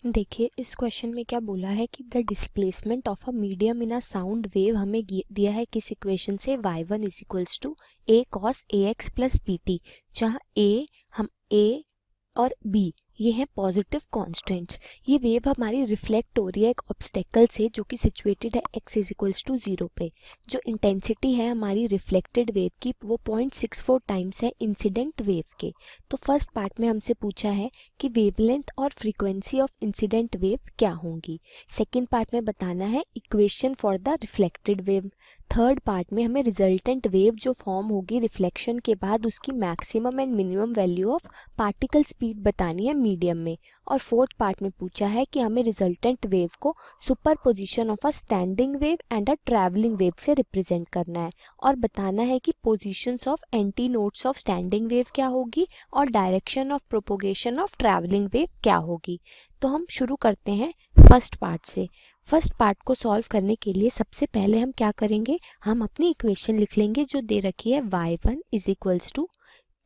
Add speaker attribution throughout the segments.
Speaker 1: देखिए इस क्वेश्चन में क्या बोला है कि the displacement of a medium in a sound wave हमें दिया है किस इक्वेशन से y1 is equals to a cos ax plus bt, जहाँ a और b ये हैं पॉजिटिव कॉन्स्टेंट्स। ये वेव हमारी रिफ्लेक्ट हो रही है एक ऑब्स्टेकल से जो कि सिचुएटेड है x इज इक्वल्स टू 0 पे। जो इंटेंसिटी है हमारी रिफ्लेक्टेड वेव की वो 0.64 टाइम्स है इंसिडेंट वेव के। तो फर्स्ट पार्ट में हमसे पूछा है कि वेवलेंथ और फ्रीक्वेंसी ऑफ इंसिडेंट वेव क्या होंगी। सेकेंड पार्ट में बताना है equation for the reflected wave. Third part में हमें रिजल्टेंट वेव जो फॉर्म होगी रिफ्लेक्शन के बाद उसकी maximum and minimum value of particle speed बतानी है मीडियम में। और फोर्थ पार्ट में पूछा है कि हमें रिजल्टेंट वेव को superposition of a standing wave and a travelling wave से रिप्रेजेंट करना है और बताना है कि positions of anti nodes of standing wave क्या होगी और direction of propagation of travelling wave क्या होगी। तो हम शुरू करते हैं फर्स्ट पार्ट से। फर्स्ट पार्ट को सॉल्व करने के लिए सबसे पहले हम क्या करेंगे, हम अपनी इक्वेशन लिख लेंगे जो दे रखी है y1 is equals to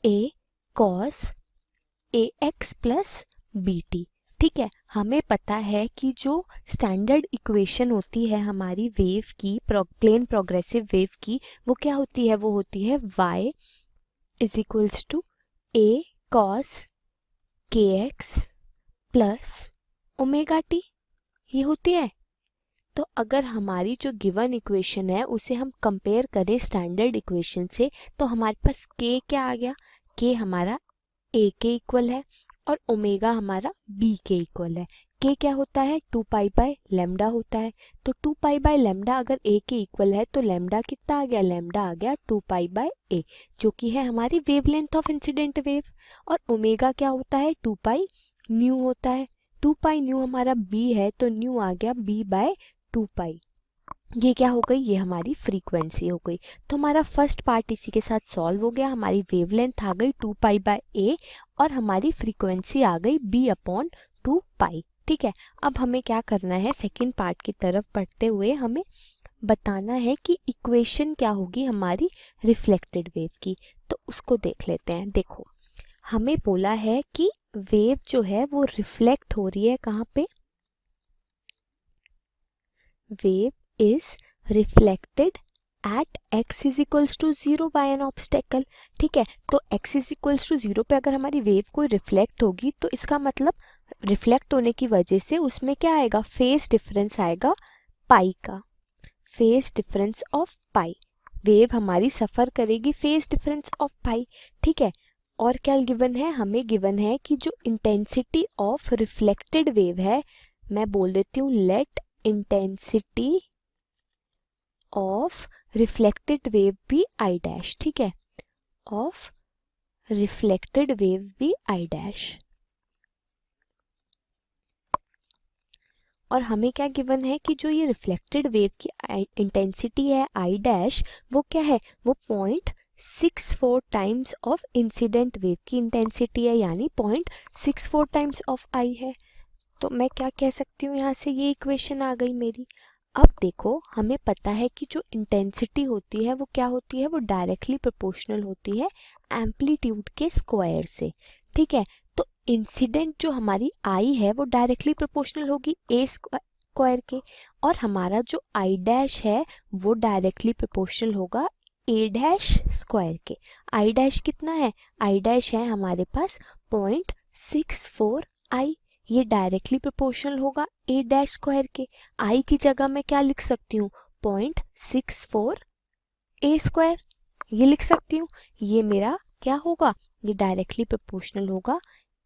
Speaker 1: a cos ax plus bt। ठीक है, हमें पता है कि जो स्टैंडर्ड इक्वेशन होती है हमारी वेव की प्लेन प्रोग्रेसिव वेव की वो क्या होती है, वो होती है y is equals to a cos kx plus omega t, ये होती है। तो अगर हमारी जो गिवन इक्वेशन है उसे हम कंपेयर करें स्टैंडर्ड इक्वेशन से तो हमारे पास k क्या आ गया, k हमारा a के इक्वल है और ओमेगा हमारा b के इक्वल है। k क्या होता है, 2 पाई बाय लेमडा होता है। तो 2 पाई बाय लेमडा अगर a के इक्वल है तो लेमडा कितना आ गया, लेमडा आ गया 2 पाई बाय a जो कि है हमारी वेवलेंथ ऑफ इंसिडेंट वेव। और ओमेगा क्या होता है, 2 पाई न्यू होता है। 2 पाई न्यू हमारा b है तो न्यू आ गया b बाय 2 पाई। ये क्या हो गई, ये हमारी फ्रीक्वेंसी हो गई। तो हमारा फर्स्ट पार्ट इसी के साथ सॉल्व हो गया। हमारी वेवलेंथ आ गई 2 पाई बाय a और हमारी फ्रीक्वेंसी आ गई b अपॉन 2 पाई। ठीक है, अब हमें क्या करना है, सेकंड पार्ट की तरफ बढ़ते हुए हमें बताना है कि इक्वेशन क्या होगी हमारी रिफ्लेक्टेड वेव की। तो उसको देख लेते हैं। देखो हमें बोला है कि वेव जो है वो रिफ्लेक्ट हो रही है कहाँ पे, wave is reflected at x is equals to 0 by an obstacle। ठीक है, तो x is equals to 0 पे अगर हमारी वेव कोई रिफ्लेक्ट होगी तो इसका मतलब रिफ्लेक्ट होने की वजह से उसमें क्या आएगा, फेज डिफरेंस आएगा पाई का, phase difference of pi. Wave हमारी सफ़र करेगी फेज डिफरेंस ऑफ पाई। ठीक है, और क्या गिवन है, हमें गिवन है कि जो इंटेंसिटी ऑफ रिफ्लेक्टेड वेव है, मैं बोल देती हूँ let intensity of reflected wave भी आई डैश। ठीक है, ऑफ रिफ्लेक्टेड वेव भी आई डैश। और हमें क्या गिवन है कि जो ये रिफ्लेक्टेड वेव की इंटेंसिटी है आई डैश वो क्या है, वो 0.64 टाइम्स ऑफ इंसिडेंट वेव की इंटेंसिटी है, यानी 0.64 टाइम्स ऑफ आई है। तो मैं क्या कह सकती हूँ, यहाँ से ये इक्वेशन आ गई मेरी। अब देखो हमें पता है कि जो इंटेंसिटी होती है वो क्या होती है, वो डायरेक्टली प्रोपोर्शनल होती है एम्पलीट्यूड के स्क्वायर से। ठीक है, तो इंसिडेंट जो हमारी आई है वो डायरेक्टली प्रोपोर्शनल होगी ए स्क्वायर के, और हमारा जो आई डैश है वो डायरेक्टली प्रोपोर्शनल होगा ए डैश स्क्वायर के। आई डैश कितना है, आई डैश है हमारे पास 0.64 आई, ये डायरेक्टली प्रोपोर्शनल होगा ए डैश स्क्वायर के। आई की जगह मैं क्या लिख सकती हूँ, 0.64 ए स्क्वायर, ये लिख सकती हूँ। ये मेरा क्या होगा, ये डायरेक्टली प्रोपोर्शनल होगा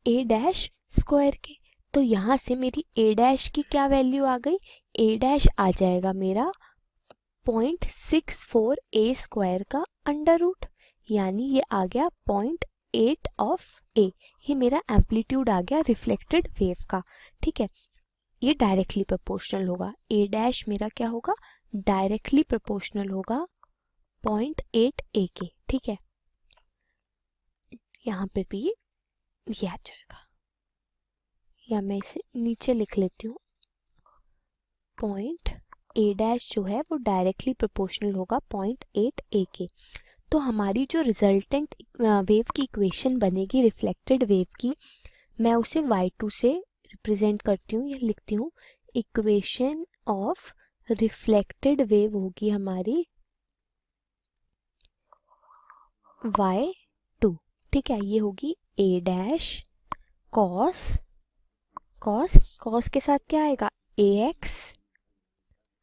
Speaker 1: ए डैश स्क्वायर के। तो यहाँ से मेरी ए डैश की क्या वैल्यू आ गई, ए डैश आ जाएगा मेरा 0.64 ए स्क्वायर का अंडर रूट, यानी ये आ गया 0.8 ऑफ ए। ये मेरा एम्पलीट्यूड आ गया रिफ्लेक्टेड वेव का। ठीक है, ये डायरेक्टली प्रोपोर्शनल होगा, ए डैश मेरा क्या होगा, डायरेक्टली प्रोपोर्शनल होगा 0.8 ए के। ठीक है, यहाँ पे भी ये आ जाएगा, या मैं इसे नीचे लिख लेती हूँ, पॉइंट ए डैश जो है वो डायरेक्टली प्रोपोर्शनल होगा 0.8 ए के। तो हमारी जो रिजल्टेंट वेव की इक्वेशन बनेगी रिफ्लेक्टेड वेव की, मैं उसे y2 से रिप्रेजेंट करती हूँ, ये लिखती हूँ इक्वेशन ऑफ रिफ्लेक्टेड वेव होगी हमारी y2, ठीक है। ये होगी a डैश कॉस के साथ क्या आएगा ax।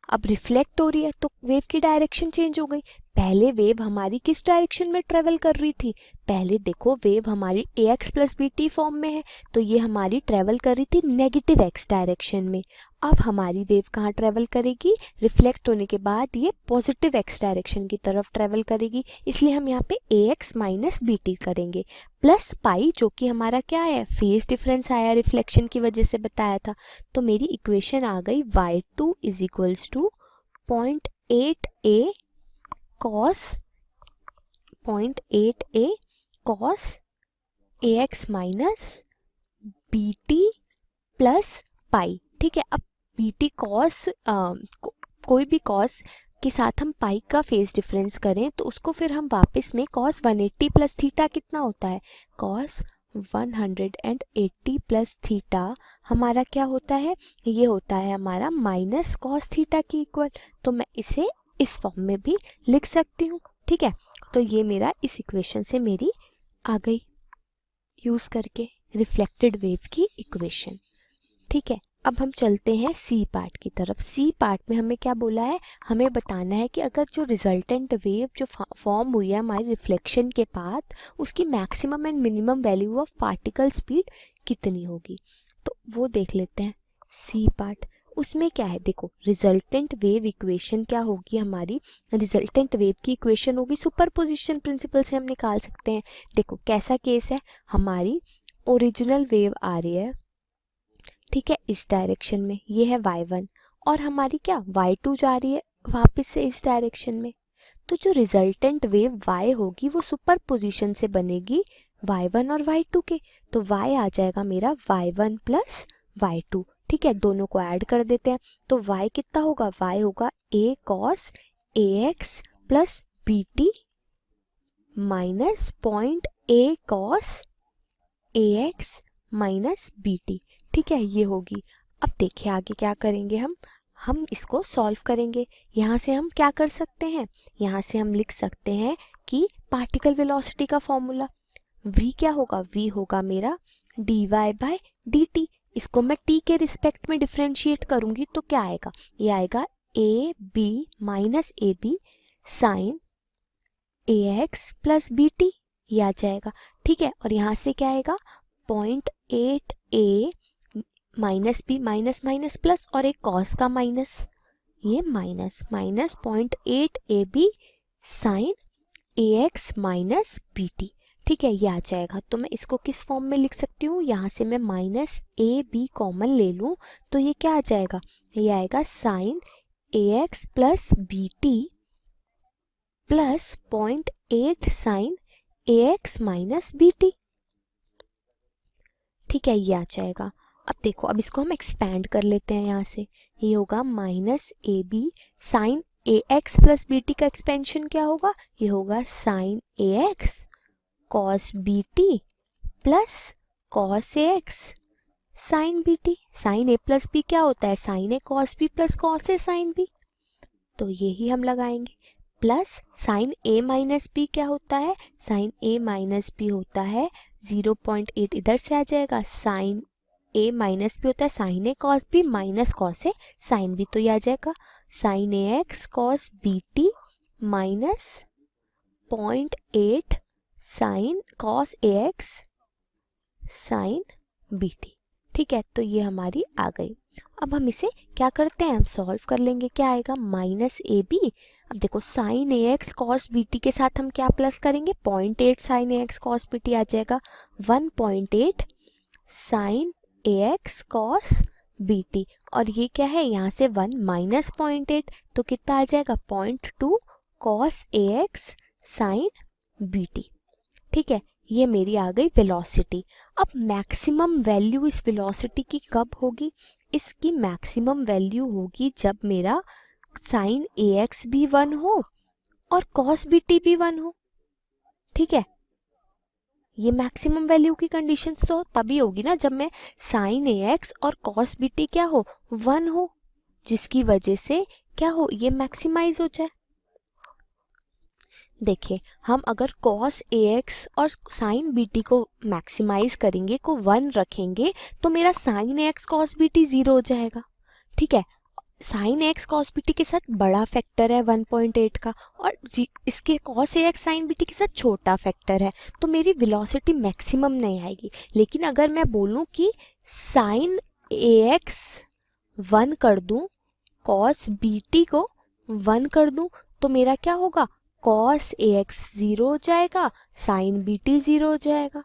Speaker 1: अब रिफ्लेक्ट हो रही है तो वेव की डायरेक्शन चेंज हो गई। पहले वेव हमारी किस डायरेक्शन में ट्रेवल कर रही थी, पहले देखो वेव हमारी ax plus B T form में है, तो ये हमारी ट्रेवल कर रही थी नेगेटिव x डायरेक्शन में। अब हमारी वेव कहाँ ट्रेवल करेगी, रिफ्लेक्ट होने के बाद ये पॉजिटिव x डायरेक्शन की तरफ ट्रेवल करेगी, इसलिए हम यहाँ पे ax माइनस बी टी करेंगे प्लस पाई, जो कि हमारा क्या है फेज डिफरेंस आया रिफ्लेक्शन की वजह से बताया था। तो मेरी इक्वेशन आ गई y2 is equals to 0.8a cos ax minus B T plus pi, ठीक है। अब बी टी कॉस कोई भी कॉस के साथ हम पाई का फेज डिफरेंस करें तो उसको फिर हम वापस में cos 180 प्लस थीटा कितना होता है, cos 180 प्लस थीटा हमारा क्या होता है, ये होता है हमारा माइनस कॉस थीटा की इक्वल। तो मैं इसे इस फॉर्म में भी लिख सकती हूँ, ठीक है। तो ये मेरा इस इक्वेशन से मेरी आ गई यूज करके रिफ्लेक्टेड वेव की इक्वेशन, ठीक है। अब हम चलते हैं सी पार्ट की तरफ। सी पार्ट में हमें क्या बोला है, हमें बताना है कि अगर जो रिजल्टेंट वेव जो फॉर्म हुई है हमारी रिफ्लेक्शन के बाद, उसकी maximum and minimum value of particle speed कितनी होगी। तो वो देख लेते हैं सी पार्ट। उसमें क्या है, देखो रिजल्टेंट वेव इक्वेशन क्या होगी हमारी, रिजल्टेंट वेव की इक्वेशन होगी सुपरपोजिशन प्रिंसिपल से हम निकाल सकते हैं। देखो कैसा केस है, हमारी ओरिजिनल वेव आ रही है, ठीक है, इस डायरेक्शन में, ये है y1, और हमारी क्या y2 जा रही है वापस से इस डायरेक्शन में। तो जो रिजल्टेंट वेव y होगी वो सुपरपोजिशन से बनेगी y1 और y2 के। तो y आ जाएगा मेरा y1 प्लस y2, ठीक है। दोनों को ऐड कर देते हैं तो y कितना होगा, y होगा a cos ax plus B T minus point a cos ax minus B T, ठीक है, ये होगी। अब देखिए आगे क्या करेंगे हम इसको सॉल्व करेंगे। यहाँ से हम क्या कर सकते हैं, यहाँ से हम लिख सकते हैं कि पार्टिकल वेलोसिटी का फॉर्मूला v क्या होगा, v होगा मेरा dy बाय dt। इसको मैं t के रिस्पेक्ट में डिफ्रेंशिएट करूंगी तो क्या आएगा, ये आएगा A B minus A B sine ax plus B T, ये आ जाएगा, ठीक है। और यहाँ से क्या आएगा 0.8a minus B minus minus plus और एक कॉस का माइनस, ये minus 0.8 A B sine ax minus B T, ठीक है, ये आ जाएगा। तो मैं इसको किस फॉर्म में लिख सकती हूँ, यहाँ से मैं माइनस ए बी कॉमन ले लूँ तो ये क्या आ जाएगा, ये आएगा sine ax plus B T plus 0.8 sine ax minus B T, ठीक है, ये आ जाएगा। अब देखो अब इसको हम एक्सपैंड कर लेते हैं, यहाँ से ये होगा minus A B sine A x plus B t का एक्सपेंशन क्या होगा, ये होगा sine A x cos B T plus cos A x sine B t. Sine a plus b क्या होता है, sine a cos b plus cos a sine b, तो यही हम लगाएंगे। Plus sine a minus b क्या होता है, साइन ए माइनस बी होता है 0.8, इधर से आ जाएगा साइन ए माइनस बी होता है sine a cos b minus cos a sine b, तो ये आ जाएगा साइन ए x cos B T minus 0.8 sine cos ए एक्स साइन बी टी, ठीक है। तो ये हमारी आ गई। अब हम इसे क्या करते हैं, हम सॉल्व कर लेंगे, क्या आएगा माइनस ए बी। अब देखो साइन ए एक्स कॉस बी टी के साथ हम क्या प्लस करेंगे, 0.8 साइन ए एक्स कॉस बी टी आ जाएगा 1.8 साइन ए एक्स कॉस बी टी, और ये क्या है यहाँ से 1 माइनस 0.8 तो कितना आ जाएगा 0.2 cos A x sine B T, ठीक है। ये मेरी आ गई वेलोसिटी। अब मैक्सिमम वैल्यू इस वेलोसिटी की कब होगी, इसकी मैक्सिमम वैल्यू होगी जब मेरा साइन ए एक्स भी 1 हो और कॉस बी टी भी 1 हो, ठीक है। ये मैक्सिमम वैल्यू की कंडीशन तो तभी होगी ना जब मैं साइन ए एक्स और कॉस बी टी क्या हो 1 हो, जिसकी वजह से क्या हो ये मैक्सिमाइज हो जाए। देखिए हम अगर कॉस ए एक्स और साइन बी टी को मैक्सिमाइज करेंगे को 1 रखेंगे तो मेरा साइन ए एक्स कॉस बी टी 0 हो जाएगा। ठीक है, sine X cos B T के साथ बड़ा फैक्टर है 1.8 का और इसके कॉस ए एक्स साइन बी टी के साथ छोटा फैक्टर है, तो मेरी वेलोसिटी मैक्सिमम नहीं आएगी। लेकिन अगर मैं बोलूँ कि साइन ए एक्स 1 कर दूँ, कॉस बी टी को 1 कर दूँ, तो मेरा क्या होगा, कॉस ए एक्स 0 हो जाएगा, साइन बी टी 0 हो जाएगा।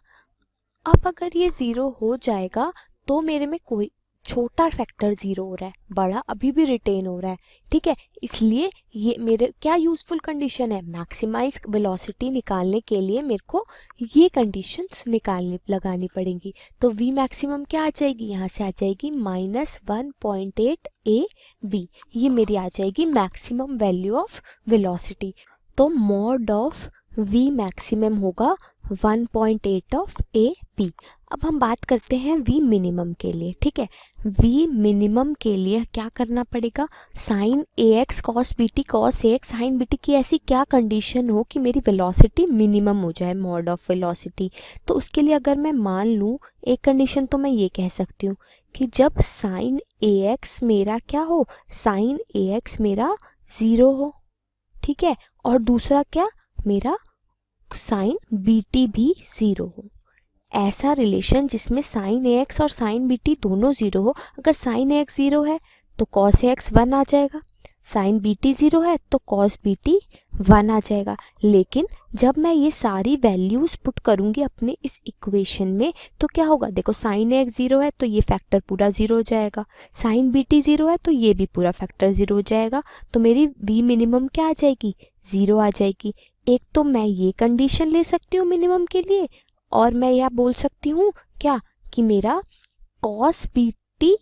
Speaker 1: अब अगर ये 0 हो जाएगा तो मेरे में कोई छोटा फैक्टर 0 हो रहा है, बड़ा अभी भी रिटेन हो रहा है। ठीक है, इसलिए ये मेरे क्या यूजफुल कंडीशन है, मैक्सिमाइज वेलोसिटी निकालने के लिए मेरे को ये कंडीशंस लगानी पड़ेंगी। तो वी मैक्सिमम क्या आ जाएगी, यहाँ से आ जाएगी -1.8 ए बी, ये मेरी आ जाएगी मैक्सिमम वैल्यू ऑफ वेलोसिटी। तो मॉड ऑफ वी मैक्सिमम होगा 1.8 ऑफ ए बी। अब हम बात करते हैं वी मिनिमम के लिए। ठीक है, वी मिनिमम के लिए क्या करना पड़ेगा, साइन ए x cos B t cos ए एक्स साइन बी टी की ऐसी क्या कंडीशन हो कि मेरी वेलोसिटी मिनिमम हो जाए, मॉड ऑफ वेलोसिटी। तो उसके लिए अगर मैं मान लूँ एक कंडीशन, तो मैं ये कह सकती हूँ कि जब साइन ए एक्स मेरा क्या हो, साइन ए एक्स मेरा 0 हो। ठीक है, और दूसरा क्या, मेरा साइन बी टी भी 0 हो। ऐसा रिलेशन जिसमें साइन ए एक्स और साइन बी टी दोनों 0 हो। अगर साइन ए एक्स 0 है तो कॉस ए एक्स 1 आ जाएगा, साइन बी टी 0 है तो कॉस बी टी 1 आ जाएगा। लेकिन जब मैं ये सारी वैल्यूज़ पुट करूँगी अपने इस इक्वेशन में तो क्या होगा, देखो साइन ए एक्स 0 है तो ये फैक्टर पूरा 0 हो जाएगा, साइन बी टी 0 है तो ये भी पूरा फैक्टर 0 हो जाएगा। तो मेरी वी मिनिमम क्या आ जाएगी, 0 आ जाएगी। एक तो मैं ये कंडीशन ले सकती हूँ मिनिमम के लिए, और मैं यह बोल सकती हूँ क्या कि मेरा कॉस बी टी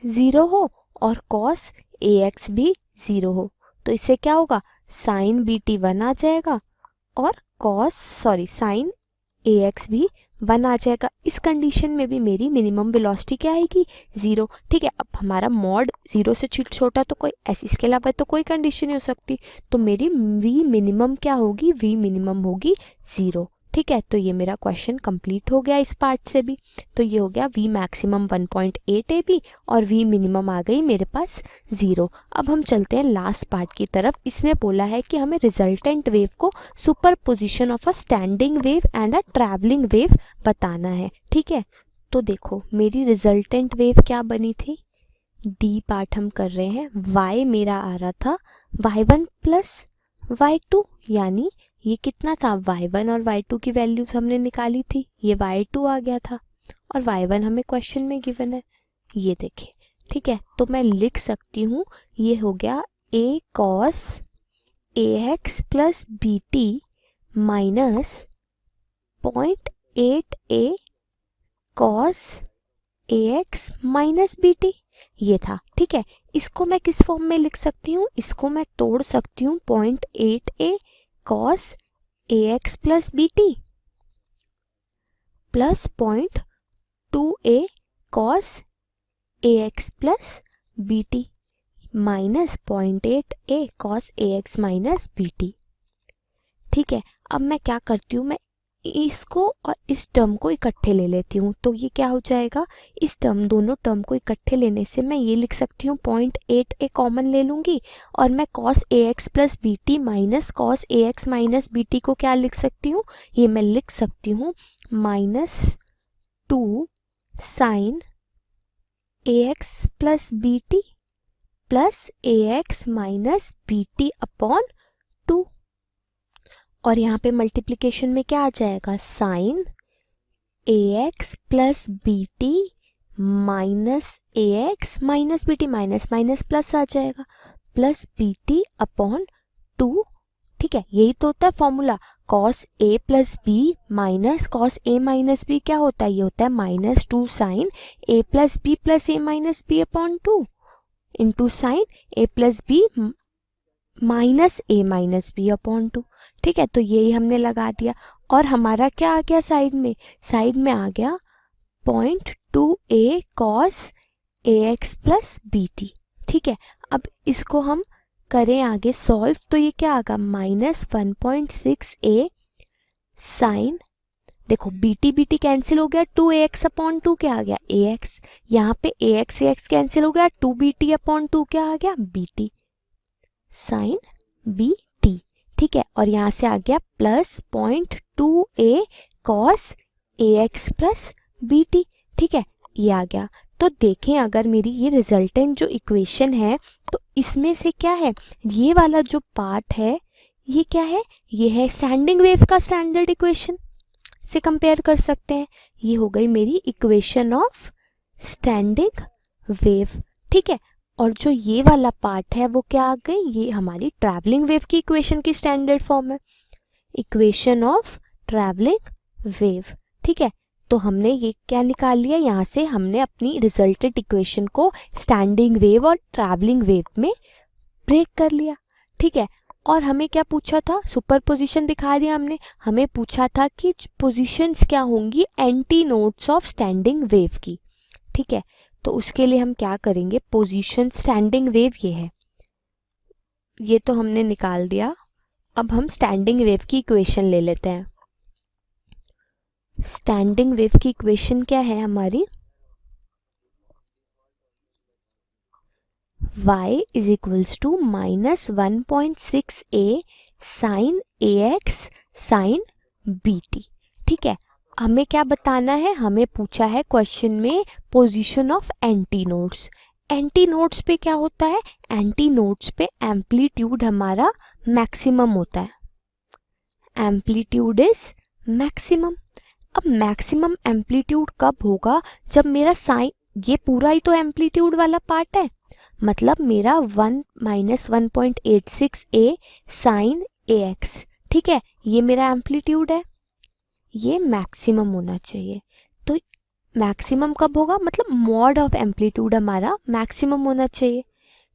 Speaker 1: 0 हो और कॉस ए एक्स भी 0 हो। तो इससे क्या होगा, साइन बी टी 1 आ जाएगा और साइन ए एक्स भी 1 आ जाएगा। इस कंडीशन में भी मेरी मिनिमम वेलोसिटी क्या आएगी, 0। ठीक है, अब हमारा मॉड 0 से छोटा तो कोई ऐसी, इसके अलावा तो कोई कंडीशन नहीं हो सकती। तो मेरी वी मिनिमम क्या होगी, वी मिनिमम होगी 0। ठीक है, तो ये मेरा क्वेश्चन कंप्लीट हो गया इस पार्ट से भी। तो ये हो गया वी मैक्सिमम 1.8 ए बी और वी मिनिमम आ गई मेरे पास 0। अब हम चलते हैं लास्ट पार्ट की तरफ। इसमें बोला है कि हमें रिजल्टेंट वेव को super position of a standing wave and a travelling wave बताना है। ठीक है, तो देखो मेरी रिजल्टेंट वेव क्या बनी थी, डी पार्ट हम कर रहे हैं। y मेरा आ रहा था y1 प्लस y2, यानी ये कितना था, y1 और y2 की वैल्यूज हमने निकाली थी, ये y2 आ गया था और y1 हमें क्वेश्चन में गिवन है, ये देखिए। ठीक है, तो मैं लिख सकती हूँ ये हो गया a cos A x plus B T minus 0.8 a cos A x minus B T, ये था। ठीक है, इसको मैं किस फॉर्म में लिख सकती हूँ, इसको मैं तोड़ सकती हूँ 0.8 a cos A x plus B T plus 0.2 a cos A x plus B T minus 0.8 a cos A x minus B T. ठीक है, अब मैं क्या करती हूँ, मैं इसको और इस टर्म को इकट्ठे ले लेती हूँ। तो ये क्या हो जाएगा, इस टर्म दोनों टर्म को इकट्ठे लेने से मैं ये लिख सकती हूँ 0.8 ए कॉमन ले लूँगी और मैं cos ए x plus B T minus cos ए एक्स माइनस बी टी को क्या लिख सकती हूँ, ये मैं लिख सकती हूँ -2 sine A x plus B T plus a x minus B t upon 2। और यहाँ पे मल्टीप्लिकेशन में क्या आ जाएगा, sine A x plus B T minus a x minus B T, minus minus plus आ जाएगा, प्लस बी टी अपॉन 2। ठीक है, यही तो होता है formula, cos a plus b minus cos a minus b क्या होता है, ये होता है -2 sine a plus a minus b upon 2 into sine a plus b minus a minus b upon 2। ठीक है, तो यही हमने लगा दिया और हमारा क्या आ गया साइड में आ गया 0.2a cos ax plus bt। ठीक है, अब इसको हम करें आगे सॉल्व, तो ये क्या आएगा -1.6a साइन, देखो bt bt कैंसिल हो गया, 2ax/2 क्या आ गया ax, यहाँ पे ax कैंसिल हो गया, 2bt/2 क्या आ गया bt साइन bt। ठीक है, और यहाँ से आ गया plus 0.2a cos ax plus bt। ठीक है, ये आ गया। तो देखें अगर मेरी ये रिजल्टेंट जो इक्वेशन है, तो इसमें से क्या है, ये वाला जो पार्ट है ये क्या है, ये है स्टैंडिंग वेव का स्टैंडर्ड इक्वेशन से कंपेयर कर सकते हैं। ये हो गई मेरी इक्वेशन ऑफ स्टैंडिंग वेव। ठीक है, और जो ये वाला पार्ट है वो क्या आ गई, ये हमारी ट्रैवलिंग वेव की इक्वेशन की स्टैंडर्ड फॉर्म है, इक्वेशन ऑफ ट्रैवलिंग वेव। ठीक है, तो हमने ये क्या निकाल लिया, यहाँ से हमने अपनी रिजल्टेड इक्वेशन को स्टैंडिंग वेव और ट्रैवलिंग वेव में ब्रेक कर लिया। ठीक है, और हमें क्या पूछा था, सुपर पोजिशन दिखा दिया हमने, हमें पूछा था कि पोजिशंस क्या होंगी anti nodes of standing wave की। ठीक है, तो उसके लिए हम क्या करेंगे, पोजीशन स्टैंडिंग वेव ये है, ये तो हमने निकाल दिया। अब हम स्टैंडिंग वेव की इक्वेशन ले लेते हैं। स्टैंडिंग वेव की इक्वेशन क्या है हमारी, y is equals to -1.6a sine ax sine bt। ठीक है, हमें क्या बताना है, हमें पूछा है क्वेश्चन में position of anti nodes. Anti nodes पे क्या होता है, एंटी नोड्स पे एम्पलीट्यूड हमारा मैक्सिमम होता है, एम्पलीट्यूड इज मैक्सिमम। अब मैक्सिमम एम्पलीट्यूड कब होगा, जब मेरा साइन, ये पूरा ही तो एम्पलीट्यूड वाला पार्ट है, मतलब मेरा 1 - 1.86a साइन ax। ठीक है, ये मेरा एम्पलीट्यूड है, ये मैक्सिमम होना चाहिए। तो मैक्सिमम कब होगा, मतलब मॉड ऑफ एम्पलीट्यूड हमारा मैक्सिमम होना चाहिए।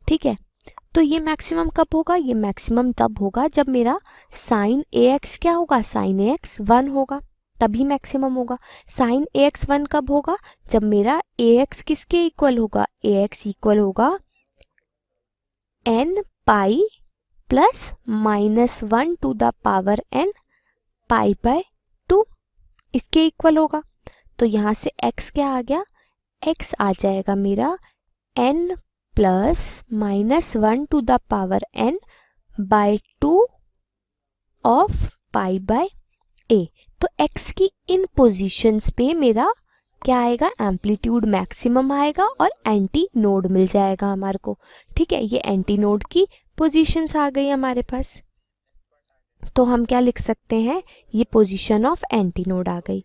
Speaker 1: ठीक है, तो ये मैक्सिमम कब होगा, ये मैक्सिमम तब होगा जब मेरा साइन ax क्या होगा, साइन ax 1 होगा, तभी मैक्सिमम होगा। साइन ax 1 कब होगा, जब मेरा ax किसके इक्वल होगा, ax इक्वल होगा n pi plus -1 to the power n pi by 2, इसके इक्वल होगा। तो यहाँ से x क्या आ गया, x आ जाएगा मेरा n plus -1 to the power n by 2 of pi by a। तो x की इन पोजीशंस पे मेरा क्या आएगा, एम्पलीट्यूड मैक्सिमम आएगा और एंटी नोड मिल जाएगा हमारे को। ठीक है, ये एंटी नोड की पोजीशंस आ गई हमारे पास, तो हम क्या लिख सकते हैं, ये पोजीशन ऑफ एंटी नोड आ गई।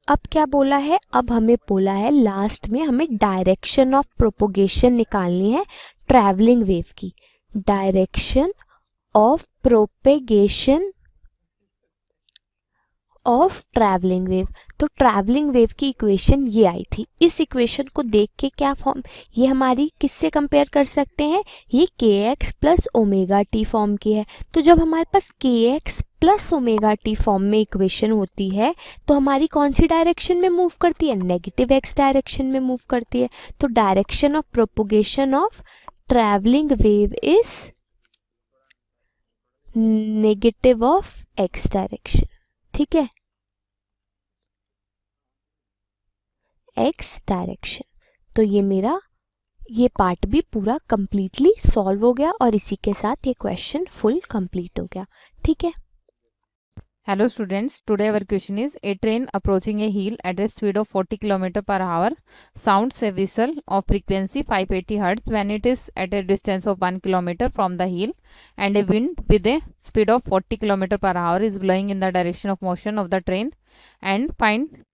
Speaker 1: अब क्या बोला है, अब हमें बोला है लास्ट में हमें डायरेक्शन ऑफ प्रोपोगेशन निकालनी है ट्रैवलिंग वेव की, direction of propagation of travelling wave. तो ट्रैवलिंग वेव की इक्वेशन ये आई थी। इस इक्वेशन को देख के क्या फॉर्म, ये हमारी किससे कंपेयर कर सकते हैं, ये kx plus omega T form की है। तो जब हमारे पास kx plus omega T form में इक्वेशन होती है, तो हमारी कौन सी डायरेक्शन में मूव करती है, नेगेटिव x डायरेक्शन में मूव करती है। तो direction of propagation of travelling wave is negative of x direction. ठीक है, x डायरेक्शन। तो ये मेरा ये पार्ट भी पूरा कंप्लीटली सॉल्व हो गया और इसी के साथ ये क्वेश्चन फुल कंप्लीट हो गया। ठीक है।
Speaker 2: Hello students, today our question is, a train approaching a hill at a speed of 40 km per hour sounds a whistle of frequency 580 Hz when it is at a distance of 1 km from the hill, and a wind with a speed of 40 km per hour is blowing in the direction of motion of the train, and find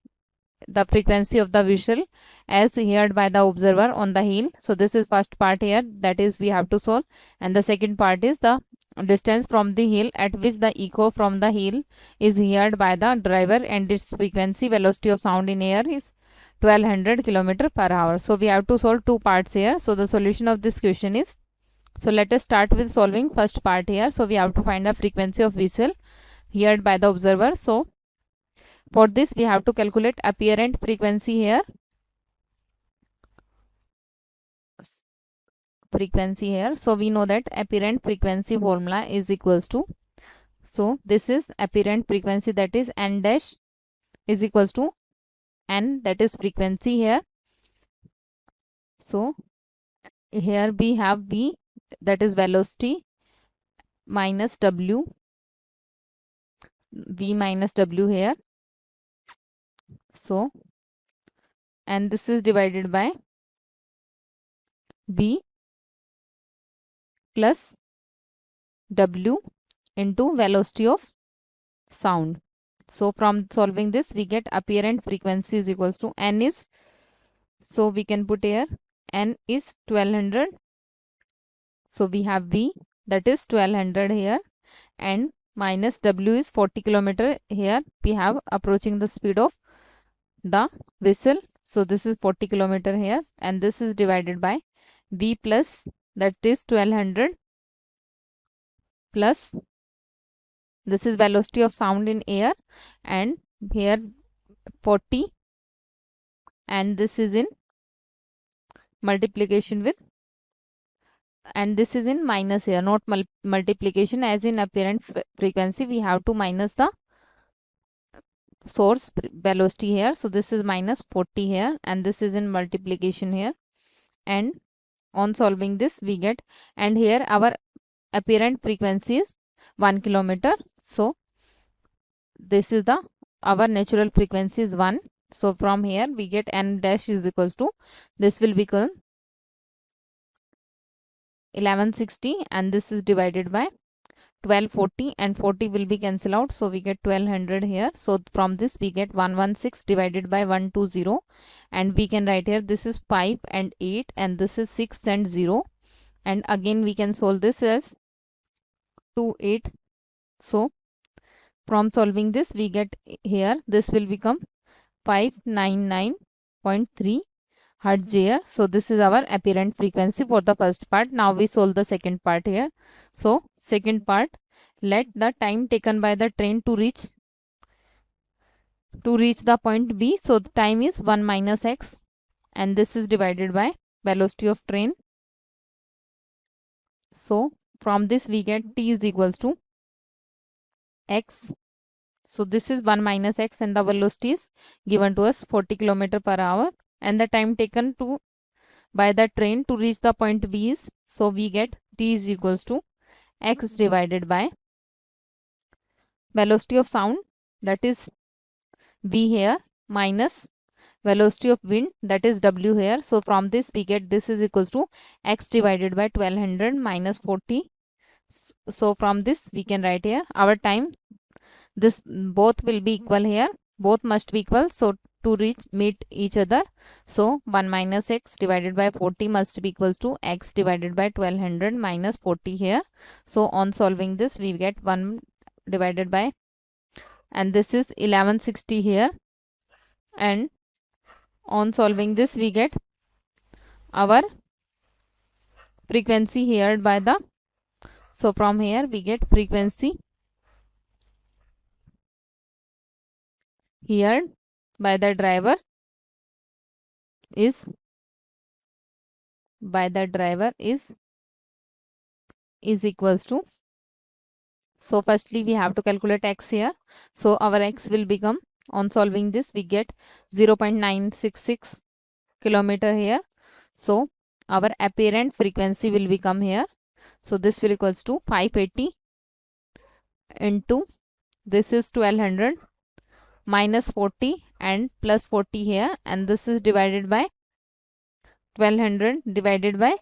Speaker 2: the frequency of the whistle as heard by the observer on the hill. So this is first part here, that is we have to solve, and the second part is the distance from the hill at which the echo from the hill is heard by the driver, and its frequency velocity of sound in air is 1200 km per hour. So we have to solve two parts here. So the solution of this question is, so let us start with solving first part here. So we have to find the frequency of whistle heard by the observer. So for this we have to calculate apparent frequency here. So we know that apparent frequency formula is equals to, so this is apparent frequency, that is n dash is equals to n, that is frequency here. So here we have v, that is velocity, minus w, v minus w here. So, and this is divided by v plus w into velocity of sound. So from solving this we get apparent frequency is equals to n is, so we can put here n is 1200. So we have v, that is 1200 here, and minus w is 40 kilometer. Here we have approaching the speed of the whistle. So this is 40 kilometer here, and this is divided by v plus, that is 1200, plus this is velocity of sound in air, and here 40, and this is in multiplication with, and this is in minus here, not multiplication, as in apparent frequency we have to minus the source velocity here. So this is minus 40 here, and this is in multiplication here, and on solving this we get, and here our apparent frequency is 1 kilometer. So this is the, our natural frequency is 1. So from here we get n dash is equals to, this will become 1160, and this is divided by 1240, and 40 will be cancelled out, so we get 1200 here. So from this we get 116 divided by 120, and we can write here this is 5 and 8, and this is 6 and 0, and again we can solve this as 2 8. So from solving this we get here, this will become 599.3 hertz here. So this is our apparent frequency for the first part. Now we solve the second part here. So second part, let the time taken by the train to reach the point B. So the time is 1 minus x, and this is divided by velocity of train. So from this we get t is equals to x. So this is 1 minus x, and the velocity is given to us 40 km per hour, and the time taken by the train to reach the point B is, so we get t is equals to x divided by velocity of sound, that is v here, minus velocity of wind, that is w here. So from this we get, this is equals to x divided by 1200 minus 40. So from this we can write here our time, this both will be equal here, both must be equal, so to meet each other. So 1 minus x divided by 40 must be equals to x divided by 1200 minus 40 here. So on solving this we get 1 divided by, and this is 1160 here, and on solving this we get our frequency here by the, so from here we get frequency here by the driver is equals to, so firstly we have to calculate x here. So our x will become, on solving this we get 0.966 kilometer here. So our apparent frequency will become here, so this will equals to 580 into, this is 1200 minus 40 and plus 40 here, and this is divided by 1200 divided by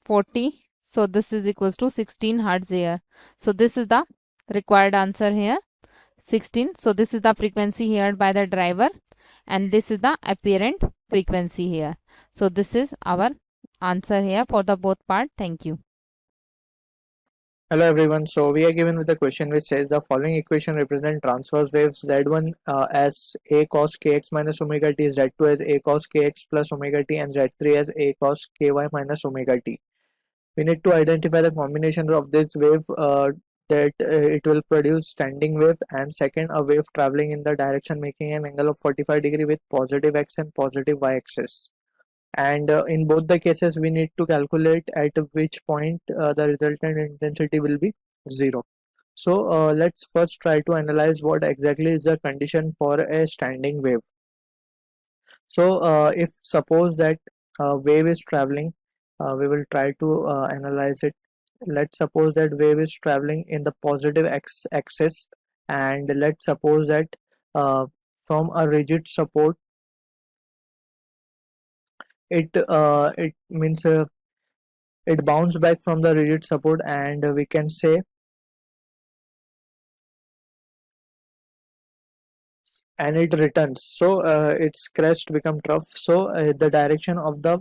Speaker 2: 40. So this is equals to 16 hertz here. So this is the required answer here, 16. So this is the frequency here by the driver, and this is the apparent frequency here. So this is our answer here for the both part. Thank you.
Speaker 3: Hello everyone, so we are given with a question which says the following equation represent transverse waves, z1 as a cos kx minus omega t, z2 as a cos kx plus omega t, and z3 as a cos ky minus omega t. We need to identify the combination of this wave that it will produce standing wave, and second, a wave traveling in the direction making an angle of 45 degree with positive x and positive y axis. And in both the cases we need to calculate at which point the resultant intensity will be zero. So let's first try to analyze what exactly is the condition for a standing wave. So if suppose that wave is traveling, we will try to analyze it. Let's suppose that wave is traveling in the positive axis, and let's suppose that from a rigid support, it means it bounce back from the rigid support, and we can say, and it returns. So its crest become trough. So the direction of the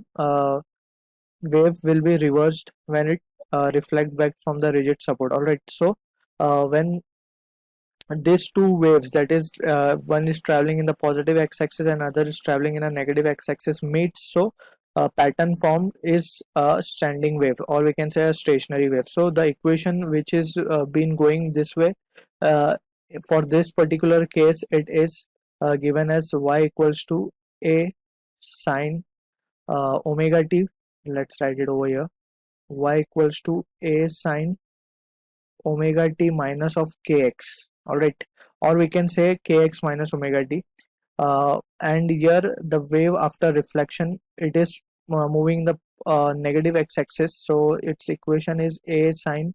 Speaker 3: wave will be reversed when it reflect back from the rigid support. All right. So when these two waves, that is one is traveling in the positive x-axis and other is traveling in a negative x-axis, meets, so pattern formed is a standing wave, or we can say a stationary wave. So the equation which is been going this way, uh, for this particular case it is given as y equals to a sine omega t. Let's write it over here. Y equals to a sine omega t minus of kx. All right, or we can say kx minus omega t. And here the wave after reflection, it is moving the negative x-axis, so its equation is a sine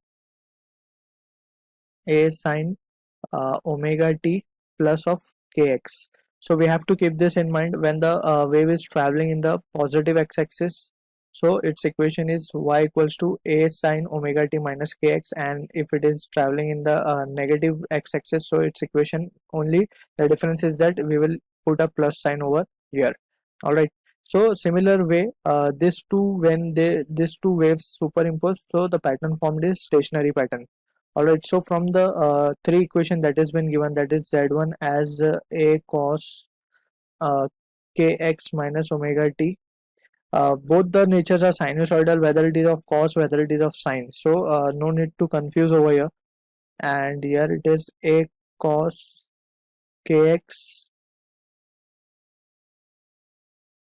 Speaker 3: omega t plus of kx. So we have to keep this in mind when the wave is traveling in the positive x-axis. So its equation is y equals to a sine omega t minus kx, and if it is traveling in the negative x-axis, so its equation, only the difference is that we will put a plus sign over here. All right. So similar way, these two waves superimpose, so the pattern formed is stationary pattern. Alright, so from the three equation that has been given, that is Z1 as a cos uh, kx minus omega t. Both the natures are sinusoidal, whether it is of cos, whether it is of sine. So no need to confuse over here. And here it is a cos kx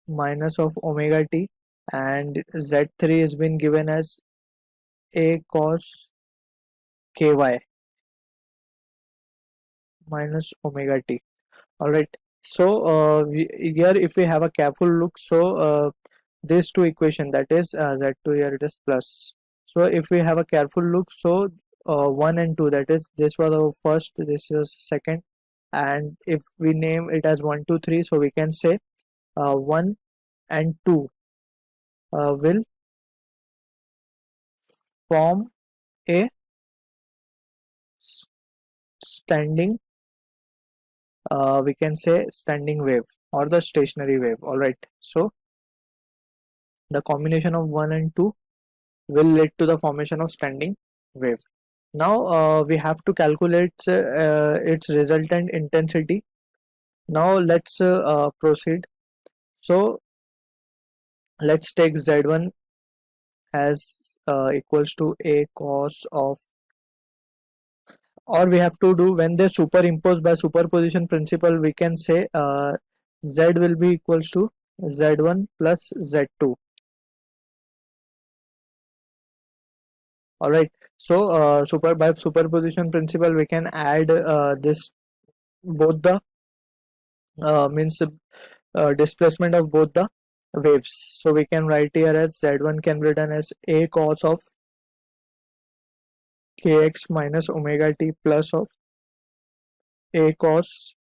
Speaker 3: minus of omega t, and Z3 has been given as a cos ky minus omega t. All right. So here if we have a careful look, so these two equation, that is z2, here it is plus. So if we have a careful look, so 1 and 2, that is this was our first, this is second, and if we name it as 1 2 3, so we can say 1 and 2 will form a standing, we can say standing wave or the stationary wave. All right. So the combination of 1 and 2 will lead to the formation of standing wave. Now we have to calculate its resultant intensity. Now let's proceed. So let's take Z1 as equals to a cos of, or we have to do when they superimpose by superposition principle, we can say Z will be equals to Z1 plus Z2. All right. So by superposition principle, we can add this both the means displacement of both the waves. So we can write here as Z1 can be written as a cos of kx minus omega t plus of a cos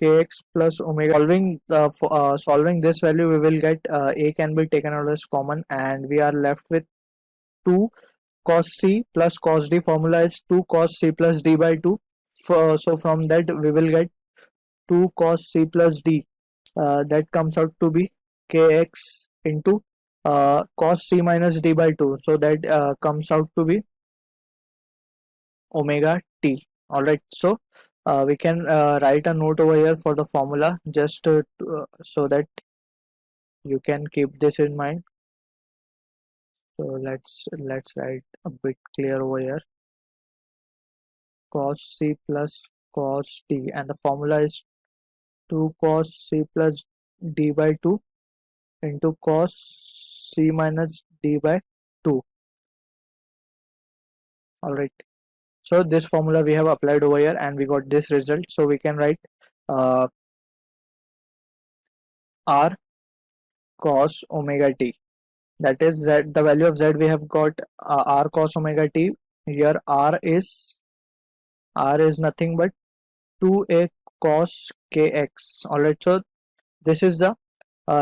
Speaker 3: kx plus omega. Solving this value, we will get a can be taken out as common, and we are left with 2 cos c plus cos d. Formula is 2 cos c plus d by 2. So from that we will get 2 cos c plus d, that comes out to be kx into cos c minus d by 2, so that comes out to be omega t. All right. So we can write a note over here for the formula, just so that you can keep this in mind. So let's write a bit clear over here. cos c plus cos d, and the formula is 2 cos c plus d by 2 into cos c minus d by 2. Alright, so this formula we have applied over here and we got this result. So we can write uh, r cos omega t, that is z, the value of z we have got r cos omega t. Here r is nothing but 2a cos kx. Alright, so this is the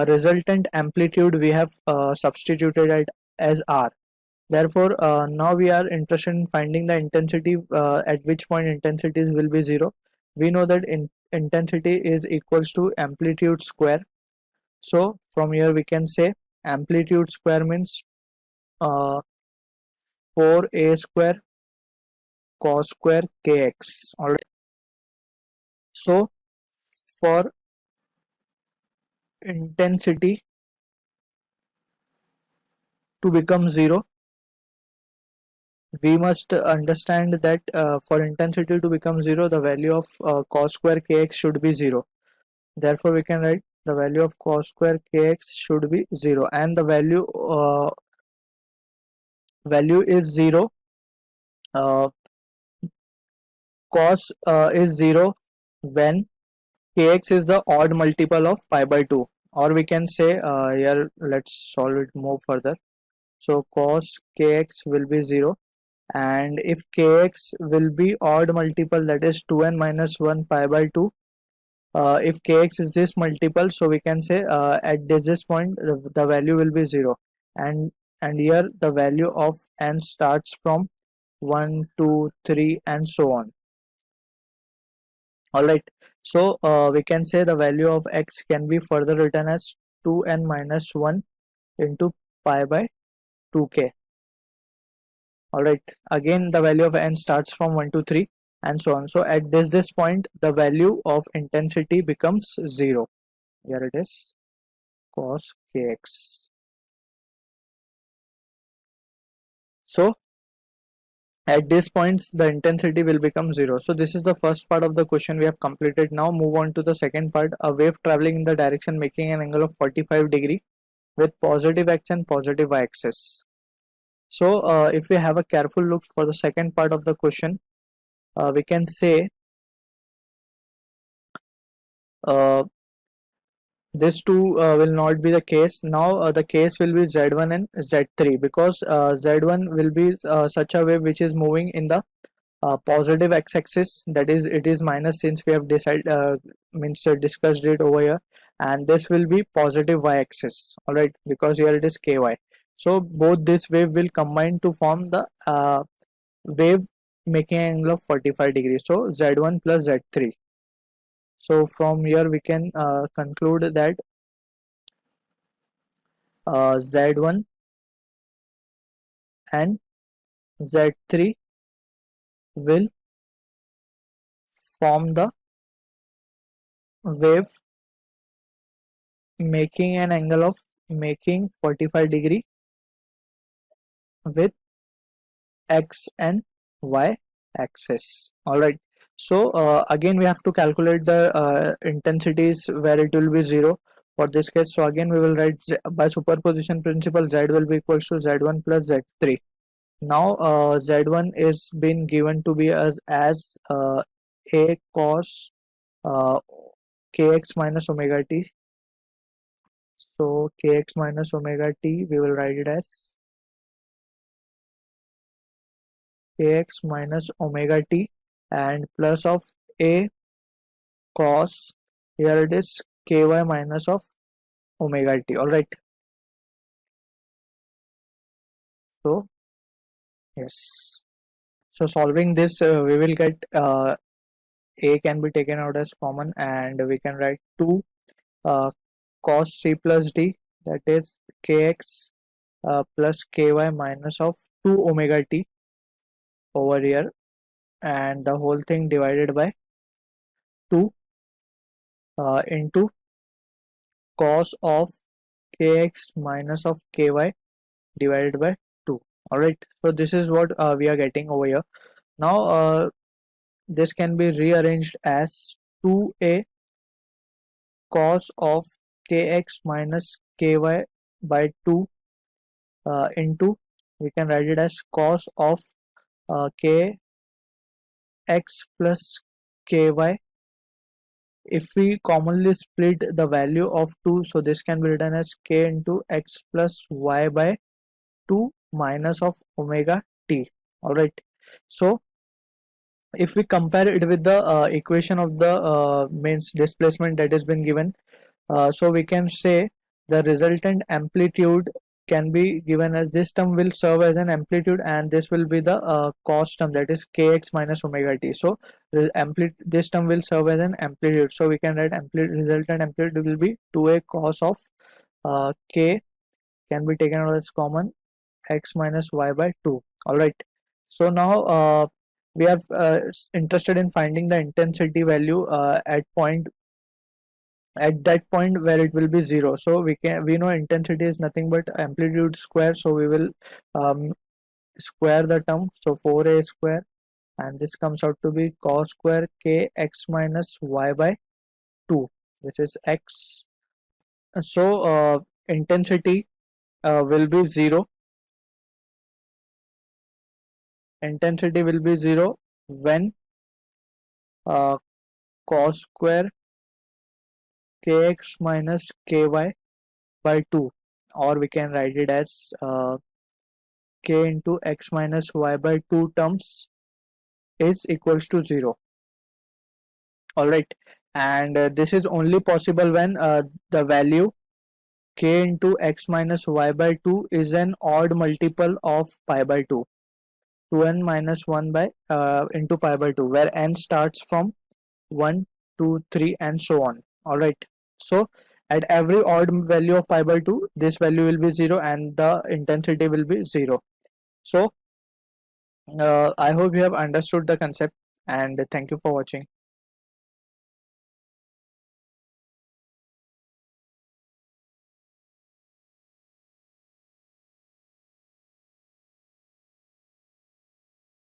Speaker 3: resultant amplitude we have substituted it as r. Therefore, now we are interested in finding the intensity, at which point intensities will be 0. We know that intensity is equals to amplitude square. So from here we can say amplitude square means 4a square cos square kx. Alright. So for intensity to become 0, we must understand that for intensity to become 0, the value of cos square kx should be 0. Therefore, we can write the value of cos square kx should be 0, and the value is 0. Cos is 0 when kx is the odd multiple of pi by 2, or we can say here, let's solve it more further. So cos kx will be 0, and if kx will be odd multiple, that is 2n minus 1 pi by 2, if kx is this multiple, so we can say at this point the value will be 0, and here the value of n starts from 1, 2, 3 and so on. Alright, so we can say the value of x can be further written as 2n minus 1 into pi by 2k. Alright, again the value of n starts from 1 to 3 and so on. So at this point the value of intensity becomes 0. Here it is, cos kx. So at this point the intensity will become 0. So this is the first part of the question we have completed. Now move on to the second part. A wave traveling in the direction making an angle of 45 degree with positive x and positive y axis. So if we have a careful look for the second part of the question, we can say this two will not be the case. Now the case will be z1 and z3, because z1 will be such a wave which is moving in the positive x-axis, that is it is minus, since we have discussed it over here, and this will be positive y-axis. All right, because here it is ky. So both this wave will combine to form the wave making an angle of 45 degrees. So z1 plus z3. So from here we can conclude that z1 and z3 will form the wave making an angle of 45 degree with x and y axis. All right, so again we have to calculate the intensities where it will be 0 for this case. So again we will write by superposition principle, z will be equals to z1 plus z3. Now z1 is been given to be as a cos kx minus omega t. So kx minus omega t, we will write it as kx minus omega t, and plus of a cos, here it is ky minus of omega t. All right, so yes, so solving this we will get a can be taken out as common, and we can write 2 cos c plus d, that is kx plus ky minus of 2 omega t over here, and the whole thing divided by 2 into cos of kx minus of ky divided by 2. All right, so this is what we are getting over here. Now this can be rearranged as 2a cos of kx minus ky by 2 into, we can write it as cos of kx plus ky. If we commonly split the value of 2, so this can be written as k into x plus y by 2 minus of omega t. Alright, so if we compare it with the equation of the means displacement that has been given, so we can say the resultant amplitude can be given as, this term will serve as an amplitude and this will be the cos term, that is kx minus omega t. So this term will serve as an amplitude, so we can write resultant amplitude will be 2a cos of k can be taken out as common, x minus y by 2. Alright, so now we are interested in finding the intensity value at that point where it will be 0. So we know intensity is nothing but amplitude square, so we will square the term, so 4a square, and this comes out to be cos square k x minus y by 2. This is x. So intensity will be 0. Intensity will be 0 when cos square kx minus ky by 2, or we can write it as k into x minus y by 2 terms is equals to 0. Alright, and this is only possible when the value k into x minus y by 2 is an odd multiple of pi by 2, 2n minus 1 by into pi by 2, where n starts from 1, 2, 3 and so on. Alright, so at every odd value of pi by 2, this value will be 0 and the intensity will be 0. So I hope you have understood the concept, and thank you for watching.